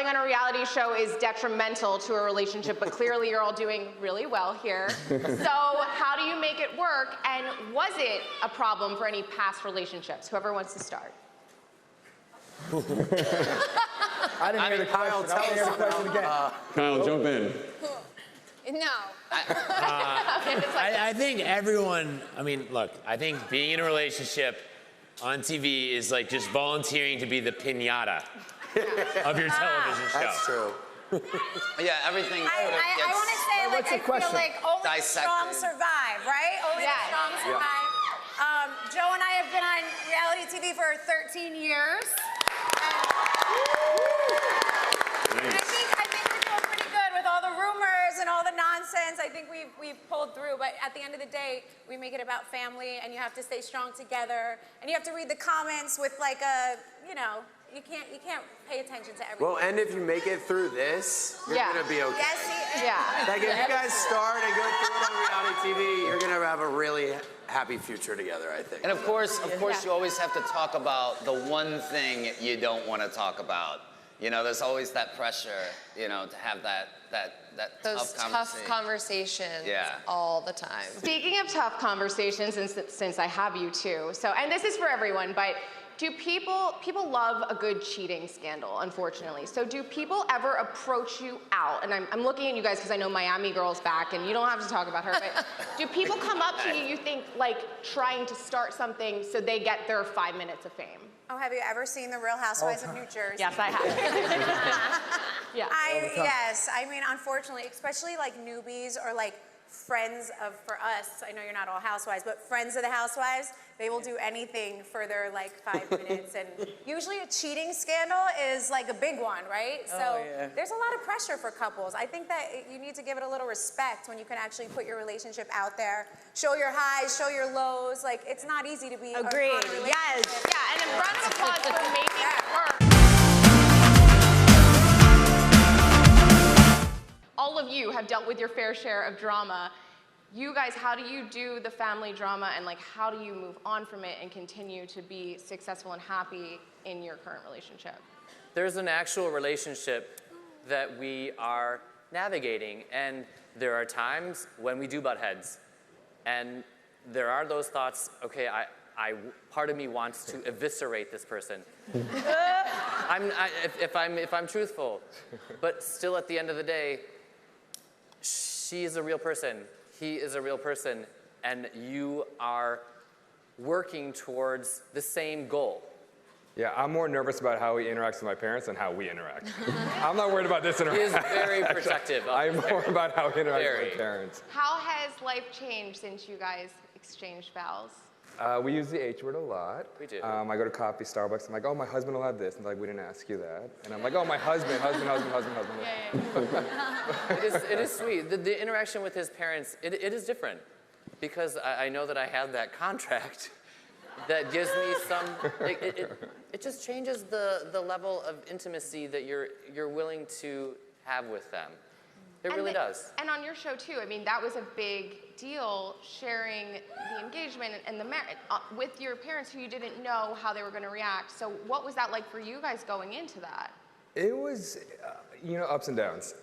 on a reality show is detrimental to a relationship, but clearly you're all doing really well here. So how do you make it work? And was it a problem for any past relationships? Whoever wants to start. I didn't hear the question. I didn't hear the question again. Kyle, jump in. No. I think everyone, I mean, look, I think being in a relationship on TV is like just volunteering to be the piñata of your television show. That's true. Yeah, everything. I want to say, like, I feel like only the strong survive, right? Only the strong survive. Joe and I have been on reality TV for 13 years. And I think we're doing pretty good with all the rumors and all the nonsense. I think we've pulled through, but at the end of the day, we make it about family, and you have to stay strong together, and you have to read the comments with like a, you know, you can't pay attention to everything. Well, and if you make it through this, you're gonna be okay. Yes, Like if you guys start and go through it on reality TV, you're gonna have a really happy future together, I think. And of course, you always have to talk about the one thing you don't want to talk about. You know, there's always that pressure, you know, to have those tough conversations all the time. Speaking of tough conversations, since I have you two, so, and this is for everyone, but do people love a good cheating scandal, unfortunately. So do people ever approach you out? And I'm looking at you guys because I know Miami Girl's back and you don't have to talk about her, but do people come up to you think, like trying to start something so they get their 5 minutes of fame? Oh, have you ever seen The Real Housewives of New Jersey? Yes, I have. Yes, I mean, unfortunately, especially like newbies or like friends of, for us, I know you're not all housewives, but friends of the housewives, they will do anything for their like 5 minutes. And usually a cheating scandal is like a big one, right? So there's a lot of pressure for couples. I think that you need to give it a little respect when you can actually put your relationship out there, show your highs, show your lows. Like, it's not easy to be Agreed. Yes. Yeah, and a round of applause for making it work. All of you have dealt with your fair share of drama. You guys, how do you do the family drama, and like how do you move on from it and continue to be successful and happy in your current relationship? There's an actual relationship that we are navigating, and there are times when we do butt heads. And there are those thoughts, okay, part of me wants to eviscerate this person. If I'm truthful, but still at the end of the day, she is a real person, he is a real person, and you are working towards the same goal. Yeah, I'm more nervous about how he interacts with my parents than how we interact. I'm not worried about this interaction. He is very protective. I'm more about how he interacts with my parents. How has life changed since you guys exchanged vows? We use the H word a lot. We do. I go to coffee, Starbucks. I'm like, oh, my husband will have this. And they're like, we didn't ask you that. And I'm like, oh, my husband. It is sweet. The interaction with his parents, it is different. Because I know that I have that contract that gives me some, it just changes the level of intimacy that you're willing to have with them. It really does. And on your show too, I mean, that was a big deal, sharing the engagement and the marriage with your parents who you didn't know how they were going to react. So what was that like for you guys going into that? It was, ups and downs.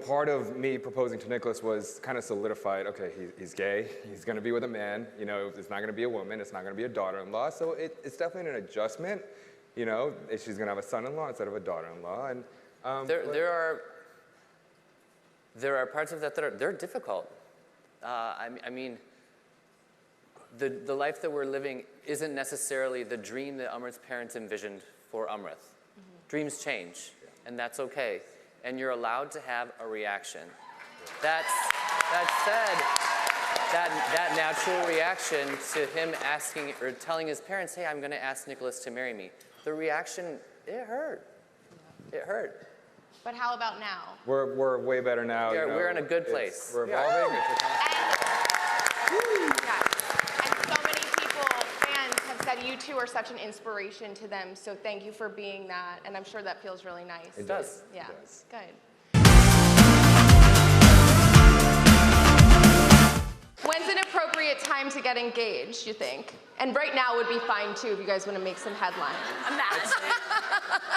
Part of me proposing to Nicholas was kind of solidified, okay, he's gay, he's going to be with a man, it's not going to be a woman, it's not going to be a daughter-in-law, so it's definitely an adjustment, if she's going to have a son-in-law instead of a daughter-in-law. And there are parts of that they're difficult. I mean, the life that we're living isn't necessarily the dream that Amrit's parents envisioned for Amrit. Dreams change, and that's okay. And you're allowed to have a reaction. That said, that natural reaction to him asking or telling his parents, hey, I'm going to ask Nicholas to marry me. The reaction, it hurt. It hurt. But how about now? We're way better now. We're in a good place. We're evolving. And so many people, fans, have said you two are such an inspiration to them. So thank you for being that. And I'm sure that feels really nice. It does. Yeah, it does. Good. When's an appropriate time to get engaged, you think? And right now would be fine too if you guys want to make some headlines.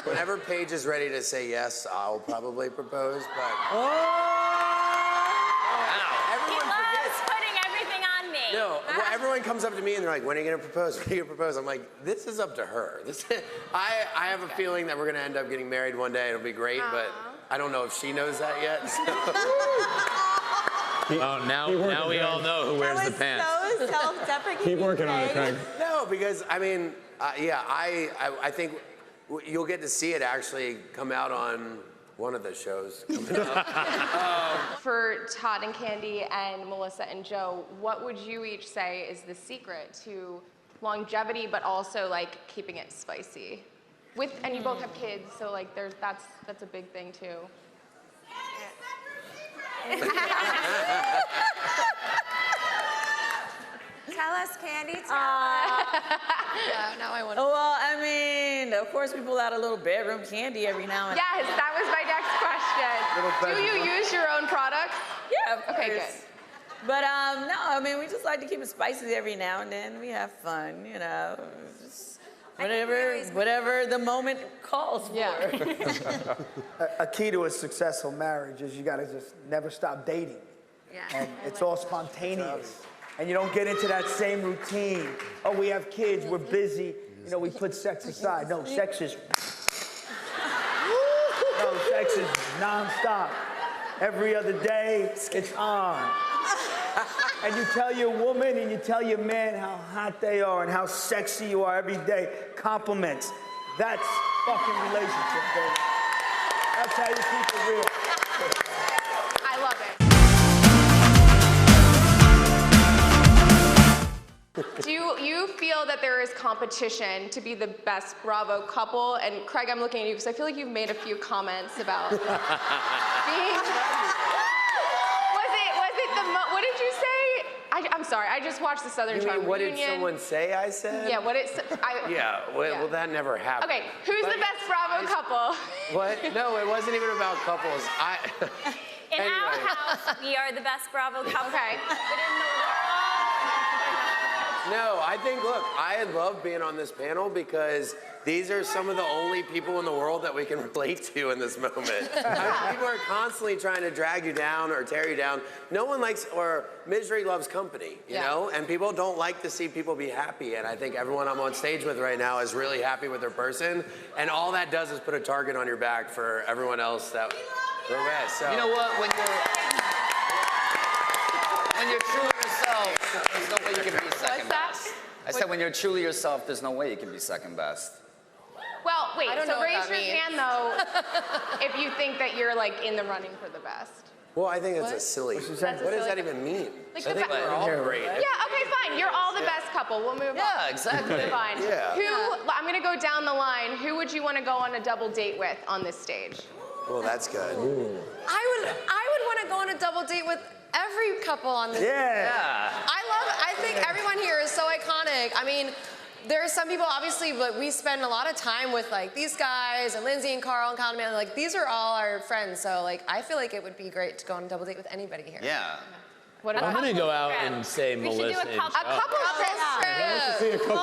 Whenever Paige is ready to say yes, I'll probably propose, but... Everyone forgets. Putting everything on me. No, well, everyone comes up to me and they're like, when are you gonna propose? When are you gonna propose? I'm like, this is up to her. I have a feeling that we're gonna end up getting married one day. It'll be great, but I don't know if she knows that yet. So. Oh, now we all know who wears the pants. So self-deprecating. Keep working on it, Craig. No, because I mean, I think you'll get to see it actually come out on one of the shows coming up. For Todd and Kandi and Melissa and Joe, what would you each say is the secret to longevity, but also like keeping it spicy? And you both have kids, so like that's a big thing too. Tell us, Kandi. Now I want to. Oh, well, I mean, of course we pull out a little bedroom candy every now and then. Yes, that was my next question. Do you use your own products? Yeah, of course. Okay, good. But no, I mean, we just like to keep it spicy every now and then. We have fun, you know. Just whatever the moment calls for. Yeah. A key to a successful marriage is you got to just never stop dating. Yeah. And it's all spontaneous. And you don't get into that same routine. Oh, we have kids, we're busy. You know, we put sex aside. No, sex is nonstop. Every other day, it's on. And you tell your woman and you tell your man how hot they are and how sexy you are every day. Compliments. That's fucking relationship, baby. That's how you keep it real. I love it. Do you feel that there is competition to be the best Bravo couple? And Craig, I'm looking at you because I feel like you've made a few comments about being. What did you say? I'm sorry. I just watched the Southern Charm What reunion. did someone say I said? Yeah. What it? Well, that never happened. Okay. Who's the best Bravo couple? What? No, it wasn't even about couples. In our house, we are the best Bravo couple. Okay. But in the world. No, I think, look, I love being on this panel because these are some of the only people in the world that we can relate to in this moment. People are constantly trying to drag you down or tear you down. No one likes, or misery loves company, you know? And people don't like to see people be happy. And I think everyone I'm on stage with right now is really happy with their person. And all that does is put a target on your back for everyone else that we're with. So. You know what? When you're true to yourself, there's no way you can be second best. I said when you're truly yourself, there's no way you can be second best. Well, wait. I don't know So what raise that your means. hand though, if you think that you're like in the running for the best. Well, I think that's a silly. What does that even mean? Like I think we're all great. Yeah. Okay. Fine. You're all the best couple. We'll move on. Yeah, exactly. Fine. Yeah. I'm gonna go down the line. Who would you want to go on a double date with on this stage? Well, that's good. I would want to go on a double date with every couple on this. Yeah. I think everyone here is so iconic. I mean, there are some people, obviously, but we spend a lot of time with like these guys and Lindsay and Carl and Kandi, like these are all our friends. So like, I feel like it would be great to go on a double date with anybody here. Yeah. What I'm about gonna go out and say We should do Melissa a and couple. Joe. a couple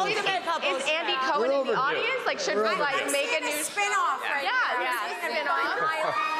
trip? Is Andy Cohen in the audience? Like, should we like make a new spin-off right Yeah, now. yeah, spin-off.